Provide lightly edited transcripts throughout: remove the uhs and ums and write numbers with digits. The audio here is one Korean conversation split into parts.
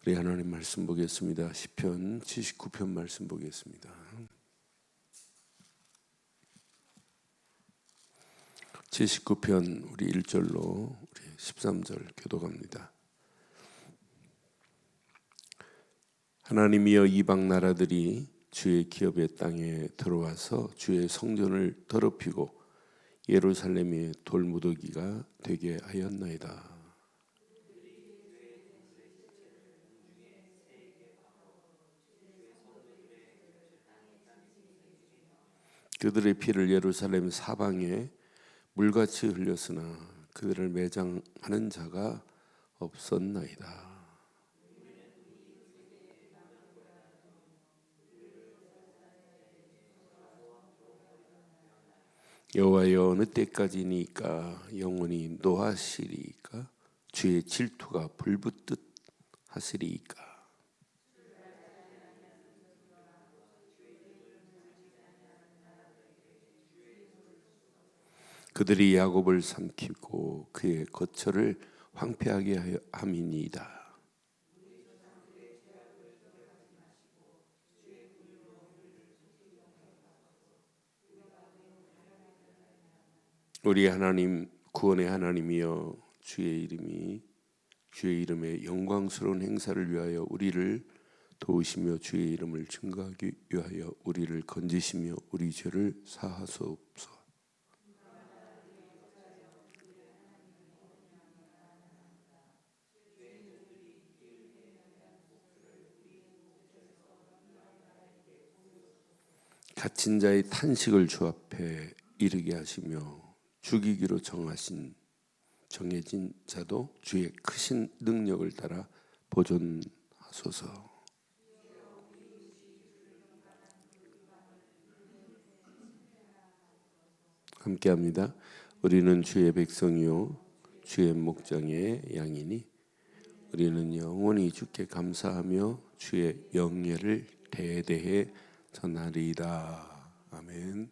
우리 하나님 말씀 보겠습니다. 시편 79편 말씀 보겠습니다. 79편 우리 1절로 우리 13절 교독합니다. 하나님이여, 이방 나라들이 주의 기업의 땅에 들어와서 주의 성전을 더럽히고 예루살렘의 돌무더기가 되게 하였나이다. 그들의 피를 예루살렘 사방에 물같이 흘렸으나 그들을 매장하는 자가 없었나이다. 여호와여, 어느 때까지니까 영원히 노하시리이까? 주의 질투가 불붙듯 하시리이까? 그들이 야곱을 삼키고 그의 거처를 황폐하게 함이니이다. 우리 하나님, 구원의 하나님이여, 주의 이름의 영광스러운 행사를 위하여 우리를 도우시며 주의 이름을 증거하기 위하여 우리를 건지시며 우리 죄를 사하소서. 갇힌 자의 탄식을 주 앞에 이르게 하시며 죽이기로 정해진 자도 주의 크신 능력을 따라 보존하소서. 함께합니다. 우리는 주의 백성이요 주의 목장의 양이니 우리는 영원히 주께 감사하며 주의 영예를 대대해 전하리이다. 아멘.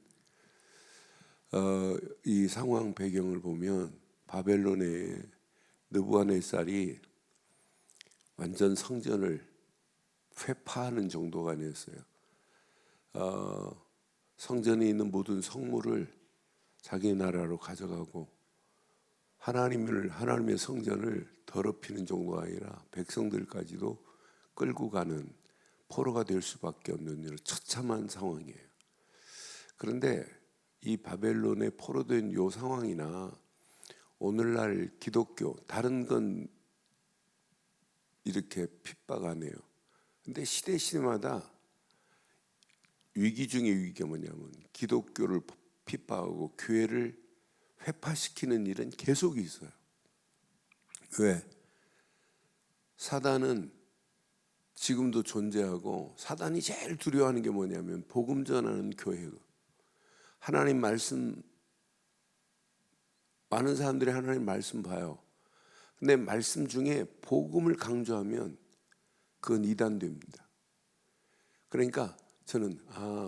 이 상황 배경을 보면 바벨론의 느부갓네살이 완전 성전을 회파하는 정도가 아니었어요. 성전에 있는 모든 성물을 자기 나라로 가져가고 하나님의 성전을 더럽히는 정도가 아니라 백성들까지도 끌고 가는 포로가 될 수밖에 없는 이런 처참한 상황이에요. 그런데 이 바벨론의 포로된 이 상황이나 오늘날 기독교, 다른 건 이렇게 핍박 안 해요. 근데 시대마다 위기 중에 위기가 뭐냐면 기독교를 핍박하고 교회를 회파시키는 일은 계속 있어요. 왜? 사단은 지금도 존재하고 사단이 제일 두려워하는 게 뭐냐면 복음 전하는 교회고, 하나님 말씀, 많은 사람들이 하나님 말씀 봐요. 근데 말씀 중에 복음을 강조하면 그건 이단됩니다. 그러니까 저는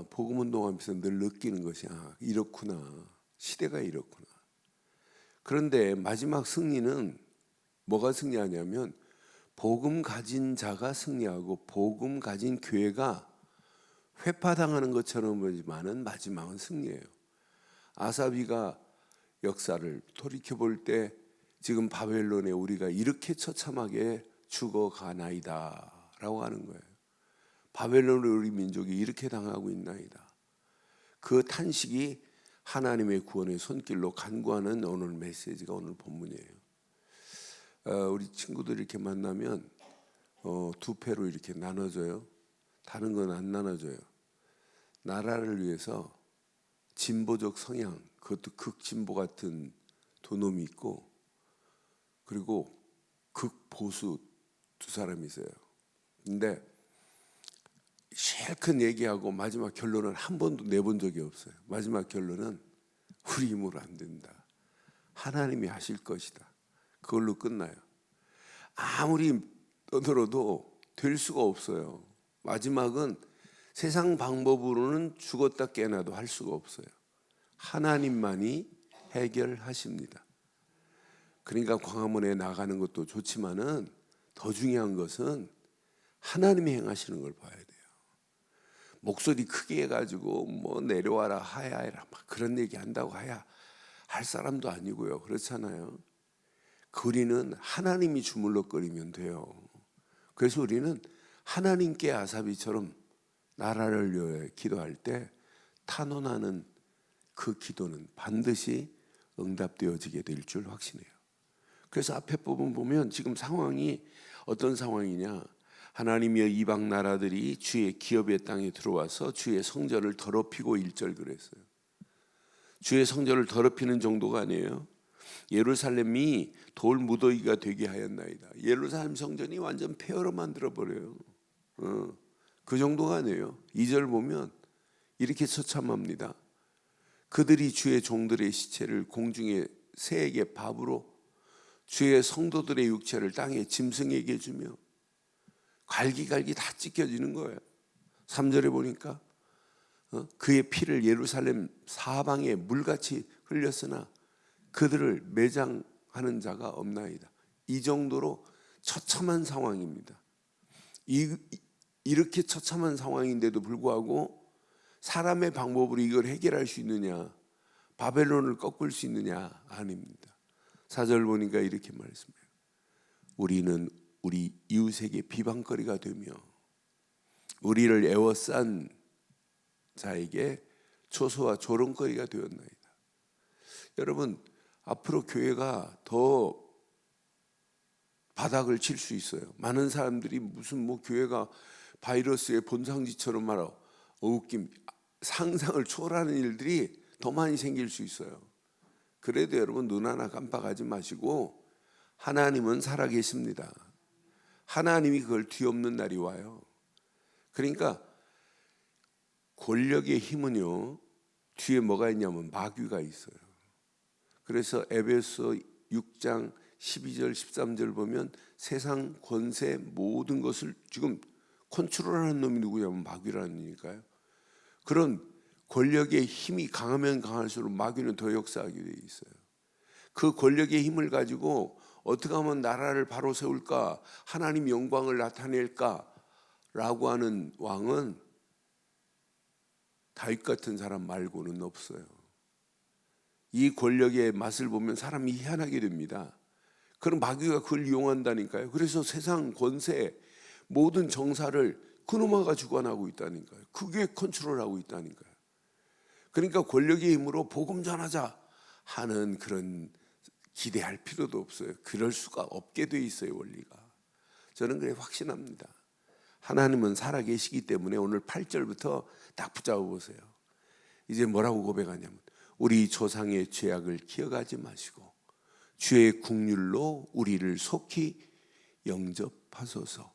복음 운동하면서 늘 느끼는 것이 이렇구나, 시대가 이렇구나. 그런데 마지막 승리는 뭐가 승리하냐면 복음 가진 자가 승리하고 복음 가진 교회가 회파당하는 것처럼 보이지만은 마지막은 승리예요. 아사비가 역사를 돌이켜볼 때 지금 바벨론에 우리가 이렇게 처참하게 죽어가나이다 라고 하는 거예요. 바벨론의 우리 민족이 이렇게 당하고 있나이다. 그 탄식이 하나님의 구원의 손길로 간구하는 오늘 메시지가 오늘 본문이에요. 우리 친구들 이렇게 만나면 두 패로 이렇게 나눠져요. 다른 건 안 나눠져요. 나라를 위해서 진보적 성향, 그것도 극진보 같은 두 놈이 있고, 그리고 극보수 두 사람이 있어요. 근데 실컷 얘기하고 마지막 결론은 한 번도 내본 적이 없어요. 마지막 결론은 우리 힘으로 안 된다, 하나님이 하실 것이다, 그걸로 끝나요. 아무리 떠들어도 될 수가 없어요. 마지막은 세상 방법으로는 죽었다 깨나도 할 수가 없어요. 하나님만이 해결하십니다. 그러니까 광화문에 나가는 것도 좋지만은 더 중요한 것은 하나님이 행하시는 걸 봐야 돼요. 목소리 크게 해가지고 뭐 내려와라 하야해라 막 그런 얘기 한다고 하야 할 사람도 아니고요. 그렇잖아요. 우리는 하나님이 주물럭거리면 돼요. 그래서 우리는 하나님께 아사비처럼 나라를 위해 기도할 때 탄원하는 그 기도는 반드시 응답되어지게 될 줄 확신해요. 그래서 앞에 부분 보면 지금 상황이 어떤 상황이냐, 하나님이여 이방 나라들이 주의 기업의 땅에 들어와서 주의 성전을 더럽히고 1절 그랬어요. 주의 성전을 더럽히는 정도가 아니에요. 예루살렘이 돌 무더기가 되게 하였나이다. 예루살렘 성전이 완전 폐허로 만들어버려요. 그 정도가 아니에요. 2절 보면 이렇게 처참합니다. 그들이 주의 종들의 시체를 공중의 새에게 밥으로 주의 성도들의 육체를 땅에 짐승에게 주며 갈기갈기 다 찢겨지는 거예요. 3절에 보니까 그의 피를 예루살렘 사방에 물같이 흘렸으나 그들을 매장하는 자가 없나이다. 이 정도로 처참한 상황입니다. 이렇게 처참한 상황인데도 불구하고 사람의 방법으로 이걸 해결할 수 있느냐, 바벨론을 꺾을 수 있느냐? 아닙니다. 4절 보니까 이렇게 말씀해요. 우리는 우리 이웃에게 비방거리가 되며 우리를 애워싼 자에게 초소와 조롱거리가 되었나이다. 여러분, 앞으로 교회가 더 바닥을 칠 수 있어요. 많은 사람들이 무슨 뭐 교회가 바이러스의 본상지처럼 말하고 웃김, 상상을 초월하는 일들이 더 많이 생길 수 있어요. 그래도 여러분 눈 하나 깜빡하지 마시고 하나님은 살아계십니다. 하나님이 그걸 뒤엎는 날이 와요. 그러니까 권력의 힘은요, 뒤에 뭐가 있냐면 마귀가 있어요. 그래서 에베소 6장 12절 13절 보면 세상 권세 모든 것을 지금 컨트롤하는 놈이 누구냐면 마귀라는 얘기니까요. 그런 권력의 힘이 강하면 강할수록 마귀는 더 역사하게 돼 있어요. 그 권력의 힘을 가지고 어떻게 하면 나라를 바로 세울까, 하나님 영광을 나타낼까 라고 하는 왕은 다윗 같은 사람 말고는 없어요. 이 권력의 맛을 보면 사람이 희한하게 됩니다. 그럼 마귀가 그걸 이용한다니까요. 그래서 세상 권세 모든 정사를 그놈아가 주관하고 있다니까요. 그게 컨트롤하고 있다니까요. 그러니까 권력의 힘으로 복음 전하자 하는 그런 기대할 필요도 없어요. 그럴 수가 없게 돼 있어요, 원리가. 저는 그래 확신합니다. 하나님은 살아계시기 때문에 오늘 8절부터 딱 붙잡아 보세요. 이제 뭐라고 고백하냐면 우리 조상의 죄악을 기억하지 마시고 주의 국률로 우리를 속히 영접하소서.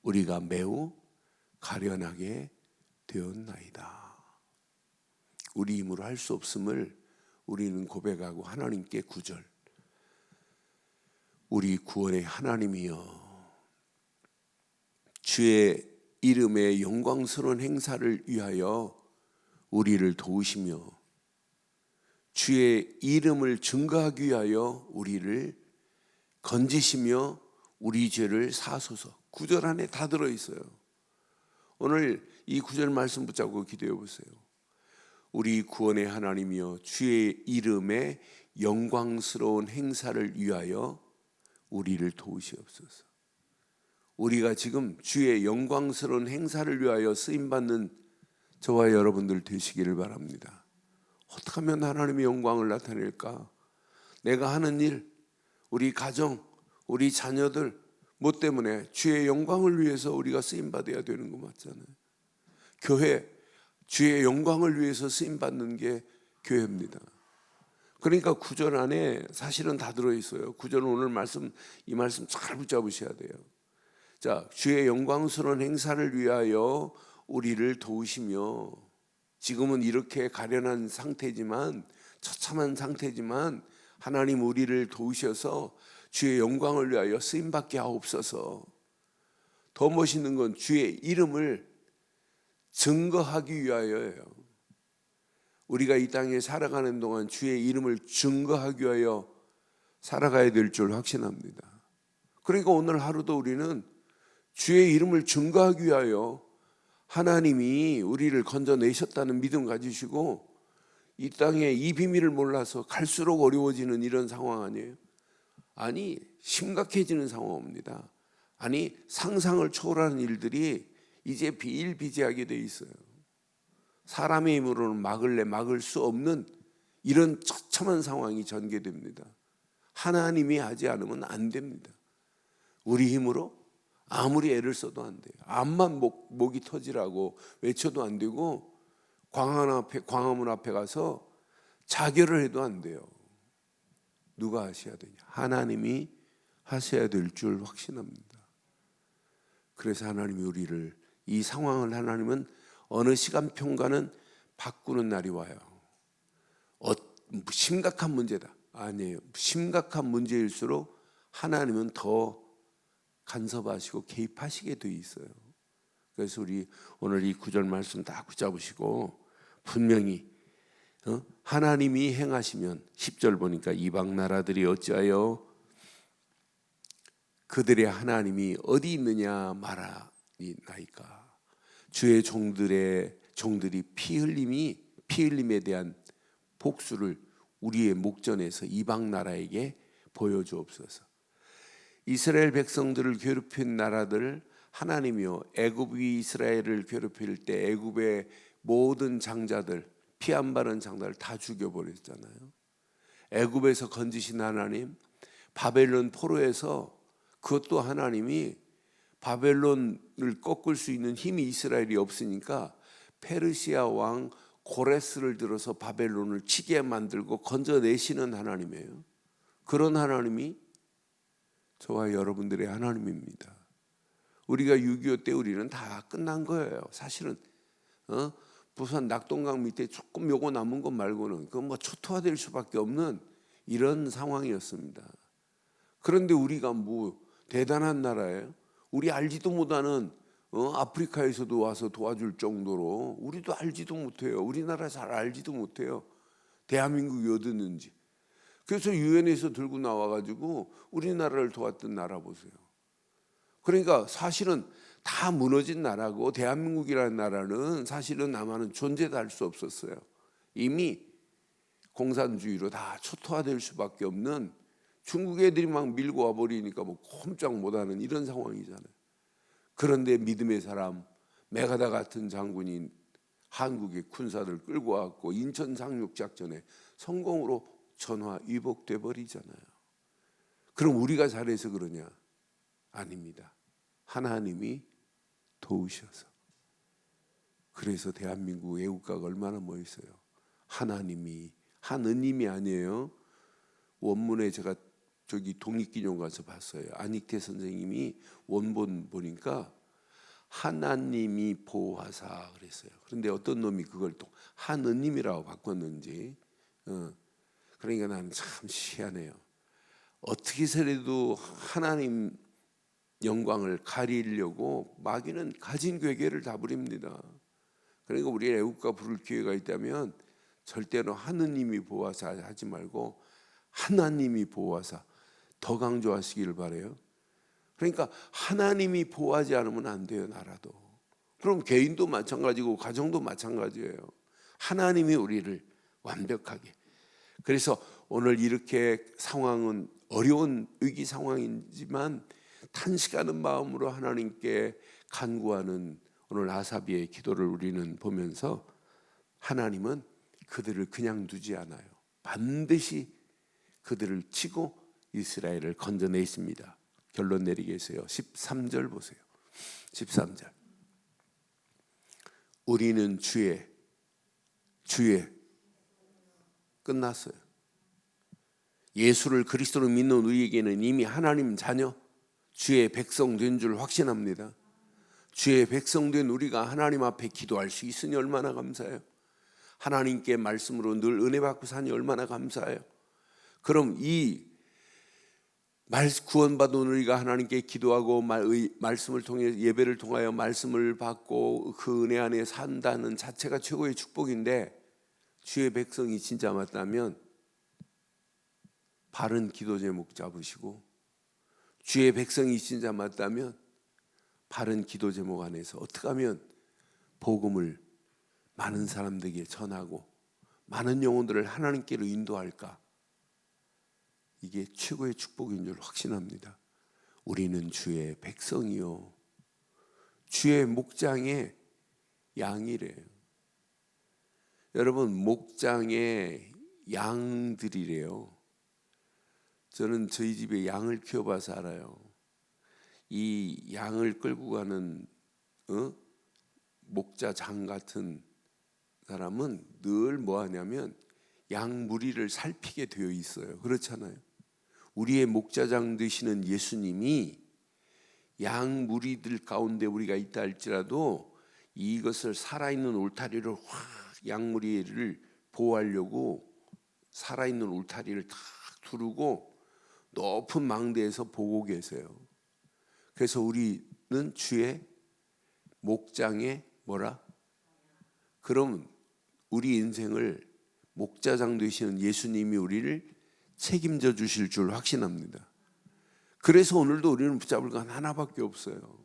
우리가 매우 가련하게 되었나이다. 우리 힘으로 할 수 없음을 우리는 고백하고 하나님께 9절 우리 구원의 하나님이여 주의 이름의 영광스러운 행사를 위하여 우리를 도우시며 주의 이름을 증거하기 위하여 우리를 건지시며 우리 죄를 사소서. 9절 안에 다 들어있어요. 오늘 이 9절 말씀 붙잡고 기도해 보세요. 우리 구원의 하나님이여 주의 이름의 영광스러운 행사를 위하여 우리를 도우시옵소서. 우리가 지금 주의 영광스러운 행사를 위하여 쓰임받는 저와 여러분들 되시기를 바랍니다. 어떻게 하면 하나님의 영광을 나타낼까? 내가 하는 일, 우리 가정, 우리 자녀들 뭐 때문에 주의 영광을 위해서 우리가 쓰임받아야 되는 거 맞잖아요. 교회, 주의 영광을 위해서 쓰임받는 게 교회입니다. 그러니까 9절 안에 사실은 다 들어있어요. 9절은 오늘 말씀, 이 말씀 잘 붙잡으셔야 돼요. 자, 주의 영광스러운 행사를 위하여 우리를 도우시며, 지금은 이렇게 가련한 상태지만, 처참한 상태지만 하나님 우리를 도우셔서 주의 영광을 위하여 쓰임받게 하옵소서. 더 멋있는 건 주의 이름을 증거하기 위하여예요. 우리가 이 땅에 살아가는 동안 주의 이름을 증거하기 위하여 살아가야 될 줄 확신합니다. 그러니까 오늘 하루도 우리는 주의 이름을 증거하기 위하여 하나님이 우리를 건져내셨다는 믿음 가지시고 이 땅에 이 비밀을 몰라서 갈수록 어려워지는 이런 상황 아니에요? 아니, 심각해지는 상황입니다. 아니, 상상을 초월하는 일들이 이제 비일비재하게 돼 있어요. 사람의 힘으로는 막을 수 없는 이런 처참한 상황이 전개됩니다. 하나님이 하지 않으면 안 됩니다. 우리 힘으로 아무리 애를 써도 안 돼요. 암만 목이 터지라고 외쳐도 안 되고 광화문 앞에 가서 자결을 해도 안 돼요. 누가 하셔야 되냐? 하나님이 하셔야 될 줄 확신합니다. 그래서 하나님이 우리를 이 상황을 하나님은 어느 시간평가는 바꾸는 날이 와요. 심각한 문제다. 아니에요. 심각한 문제일수록 하나님은 더 간섭하시고 개입하시게 돼 있어요. 그래서 우리 오늘 이 구절 말씀 다 붙잡으시고 분명히 하나님이 행하시면 10절 보니까 이방 나라들이 어찌하여 그들의 하나님이 어디 있느냐 말하니까. 주의 종들이 피 흘림에 대한 복수를 우리의 목전에서 이방 나라에게 보여주옵소서. 이스라엘 백성들을 괴롭힌 나라들 하나님이요, 애굽이 이스라엘을 괴롭힐 때 애굽의 모든 장자들, 피 안 바른 장자를 다 죽여버렸잖아요. 애굽에서 건지신 하나님, 바벨론 포로에서 그것도 하나님이 바벨론을 꺾을 수 있는 힘이 이스라엘이 없으니까 페르시아 왕 고레스를 들어서 바벨론을 치게 만들고 건져내시는 하나님이에요. 그런 하나님이 저와 여러분들의 하나님입니다. 우리가 6.25 때 우리는 다 끝난 거예요. 사실은 부산 낙동강 밑에 조금 요거 남은 것 말고는 그건 뭐 초토화될 수밖에 없는 이런 상황이었습니다. 그런데 우리가 뭐 대단한 나라예요. 우리 알지도 못하는 아프리카에서도 와서 도와줄 정도로 우리도 알지도 못해요. 우리나라 잘 알지도 못해요. 대한민국이 어딨는지. 그래서 유엔에서 들고 나와가지고 우리나라를 도왔던 나라 보세요. 그러니까 사실은 다 무너진 나라고 대한민국이라는 나라는 사실은 아마는 존재도 할 수 없었어요. 이미 공산주의로 다 초토화될 수밖에 없는 중국 애들이 막 밀고 와버리니까 뭐 꼼짝 못하는 이런 상황이잖아요. 그런데 믿음의 사람 메가다 같은 장군이 한국의 군사들 끌고 왔고 인천 상륙작전에 성공으로 전화 위복돼 버리잖아요. 그럼 우리가 잘해서 그러냐? 아닙니다. 하나님이 도우셔서. 그래서 대한민국 애국가가 얼마나 멋있어요. 하느님이 아니에요. 원문에 제가 저기 독립기념 가서 봤어요. 안익태 선생님이 원본 보니까 하나님이 보호하사 그랬어요. 그런데 어떤 놈이 그걸 또 하느님이라고 바꿨는지. 그러니까 나는 참 희한해요. 어떻게 해서라도 하나님 영광을 가리려고 마귀는 가진 괴계를 다 부립니다. 그러니까 우리 애국가 부를 기회가 있다면 절대로 하느님이 보호하사 하지 말고 하나님이 보호하사 더 강조하시기를 바라요. 그러니까 하나님이 보호하지 않으면 안 돼요. 나라도. 그럼 개인도 마찬가지고 가정도 마찬가지예요. 하나님이 우리를 완벽하게. 그래서 오늘 이렇게 상황은 어려운 위기 상황이지만 탄식하는 마음으로 하나님께 간구하는 오늘 아사비의 기도를 우리는 보면서 하나님은 그들을 그냥 두지 않아요. 반드시 그들을 치고 이스라엘을 건져내십니다. 결론 내리겠어요. 13절 보세요. 13절. 우리는 주의 끝났어요. 예수를 그리스도로 믿는 우리에게는 이미 하나님 자녀 주의 백성 된 줄 확신합니다. 주의 백성 된 우리가 하나님 앞에 기도할 수 있으니 얼마나 감사해요. 하나님께 말씀으로 늘 은혜 받고 사니 얼마나 감사해요. 그럼 이 구원받은 우리가 하나님께 기도하고 말씀을 통해 예배를 통하여 말씀을 받고 그 은혜 안에 산다는 자체가 최고의 축복인데 주의 백성이 진짜 맞다면 바른 기도 제목 잡으시고 주의 백성이 진짜 맞다면 바른 기도 제목 안에서 어떻게 하면 복음을 많은 사람들에게 전하고 많은 영혼들을 하나님께로 인도할까? 이게 최고의 축복인 줄 확신합니다. 우리는 주의 백성이요 주의 목장의 양이래요. 여러분, 목장의 양들이래요. 저는 저희 집에 양을 키워봐서 알아요. 이 양을 끌고 가는 목자장 같은 사람은 늘 뭐 하냐면 양 무리를 살피게 되어 있어요. 그렇잖아요. 우리의 목자장 되시는 예수님이 양 무리들 가운데 우리가 있다 할지라도 이것을 살아있는 울타리를 확 양무리를 보호하려고 살아있는 울타리를 탁 두르고 높은 망대에서 보고 계세요. 그래서 우리는 주의 목장의 뭐라? 그럼 우리 인생을 목자장 되시는 예수님이 우리를 책임져 주실 줄 확신합니다. 그래서 오늘도 우리는 붙잡을 건 하나밖에 없어요.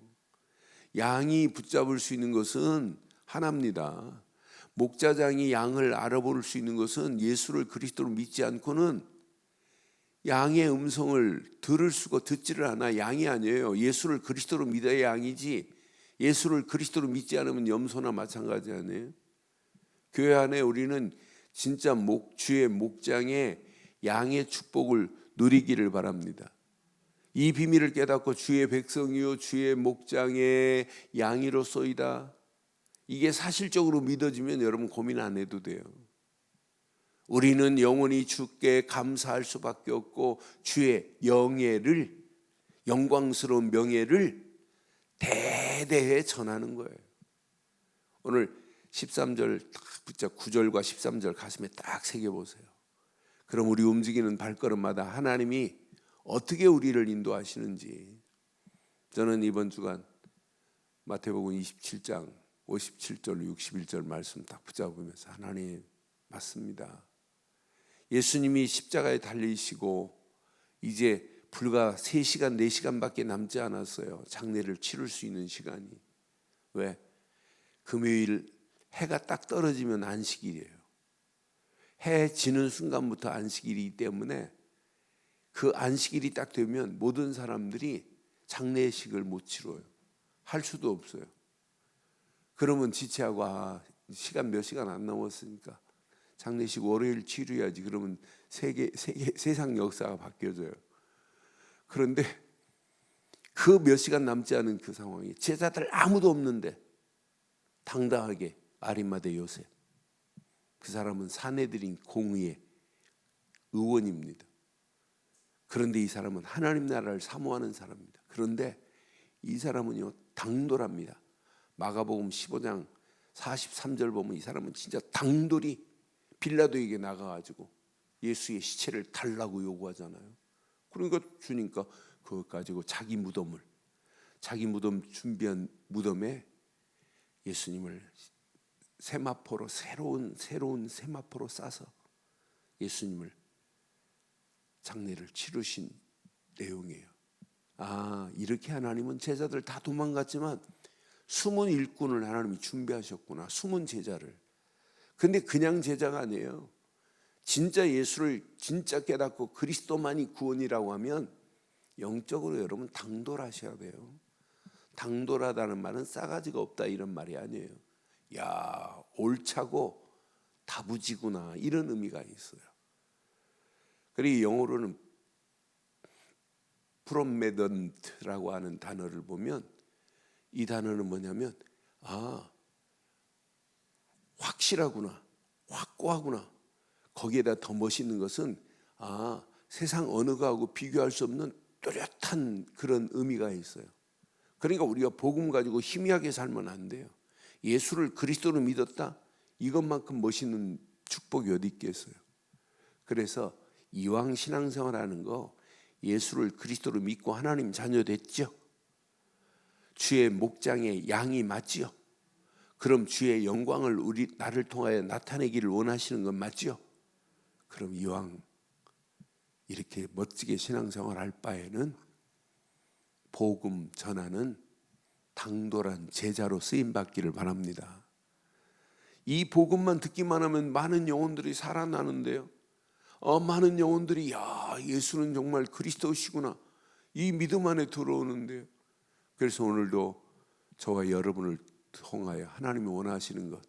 양이 붙잡을 수 있는 것은 하나입니다. 목자장이 양을 알아볼 수 있는 것은 예수를 그리스도로 믿지 않고는 양의 음성을 들을 수가 듣지를 않아. 양이 아니에요. 예수를 그리스도로 믿어야 양이지 예수를 그리스도로 믿지 않으면 염소나 마찬가지 아니에요. 교회 안에 우리는 진짜 주의 목장의 양의 축복을 누리기를 바랍니다. 이 비밀을 깨닫고 주의 백성이요 주의 목장의 양이로소이다. 이게 사실적으로 믿어지면 여러분 고민 안 해도 돼요. 우리는 영원히 주께 감사할 수밖에 없고 주의 영광스러운 명예를 대대에 전하는 거예요. 오늘 13절 딱 붙잡 9절과 13절 가슴에 딱 새겨보세요. 그럼 우리 움직이는 발걸음마다 하나님이 어떻게 우리를 인도하시는지. 저는 이번 주간 마태복음 27장 57절 61절 말씀 딱 붙잡으면서 하나님 맞습니다. 예수님이 십자가에 달리시고 이제 불과 3시간 4시간밖에 남지 않았어요. 장례를 치를 수 있는 시간이. 왜? 금요일 해가 딱 떨어지면 안식일이에요. 해 지는 순간부터 안식일이기 때문에 그 안식일이 딱 되면 모든 사람들이 장례식을 못 치러요. 할 수도 없어요. 그러면 지체하고 시간 몇 시간 안 남았으니까 장례식 월요일 치러야지. 그러면 세상 역사가 바뀌어져요. 그런데 그 몇 시간 남지 않은 그 상황이 제자들 아무도 없는데 당당하게 아리마대 요셉, 그 사람은 사내들인 공의의 의원입니다. 그런데 이 사람은 하나님 나라를 사모하는 사람입니다. 그런데 이 사람은요 당돌합니다. 마가복음 15장 43절 보면 이 사람은 진짜 당돌이 빌라도에게 나가가지고 예수의 시체를 달라고 요구하잖아요. 그러니까 주니까 그것 가지고 자기 무덤 준비한 무덤에 예수님을 세마포로 새로운 세마포로 싸서 예수님을 장례를 치르신 내용이에요. 이렇게 하나님은 제자들 다 도망갔지만 숨은 일꾼을 하나님이 준비하셨구나. 숨은 제자를. 근데 그냥 제자가 아니에요. 진짜 예수를 진짜 깨닫고 그리스도만이 구원이라고 하면 영적으로 여러분 당돌하셔야 돼요. 당돌하다는 말은 싸가지가 없다 이런 말이 아니에요. 야, 옳차고 다부지구나 이런 의미가 있어요. 그리고 영어로는 프롬메던트라고 하는 단어를 보면 이 단어는 뭐냐면 확실하구나, 확고하구나. 거기에다 더 멋있는 것은 세상 어느 거하고 비교할 수 없는 뚜렷한 그런 의미가 있어요. 그러니까 우리가 복음 가지고 희미하게 살면 안 돼요. 예수를 그리스도로 믿었다? 이것만큼 멋있는 축복이 어디 있겠어요. 그래서 이왕 신앙생활하는 거 예수를 그리스도로 믿고 하나님 자녀 됐죠. 주의 목장의 양이 맞지요. 그럼 주의 영광을 나를 통하여 나타내기를 원하시는 건 맞지요. 그럼 이왕 이렇게 멋지게 신앙생활할 바에는 복음 전하는 당돌한 제자로 쓰임 받기를 바랍니다. 이 복음만 듣기만 하면 많은 영혼들이 살아나는데요. 많은 영혼들이 야, 예수는 정말 그리스도시구나, 이 믿음 안에 들어오는데요. 그래서 오늘도 저와 여러분을 통하여 하나님이 원하시는 것,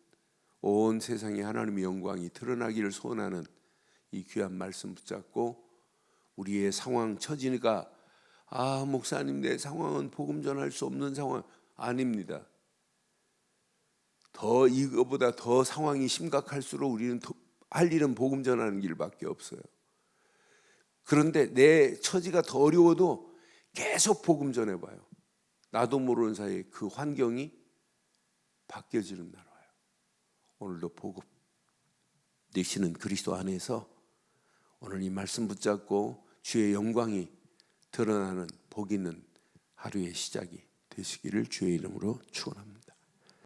온 세상에 하나님의 영광이 드러나기를 소원하는 이 귀한 말씀 붙잡고, 우리의 상황 처지가 목사님 내 상황은 복음 전할 수 없는 상황, 아닙니다. 더 이거보다 더 상황이 심각할수록 우리는 할 일은 복음 전하는 길밖에 없어요. 그런데 내 처지가 더 어려워도 계속 복음 전해봐요. 나도 모르는 사이에 그 환경이 바뀌어지는 날 와요. 오늘도 복음 되시는 그리스도 안에서 오늘 이 말씀 붙잡고 주의 영광이 드러나는 복 있는 하루의 시작이 되시기를 주의 이름으로 축원합니다.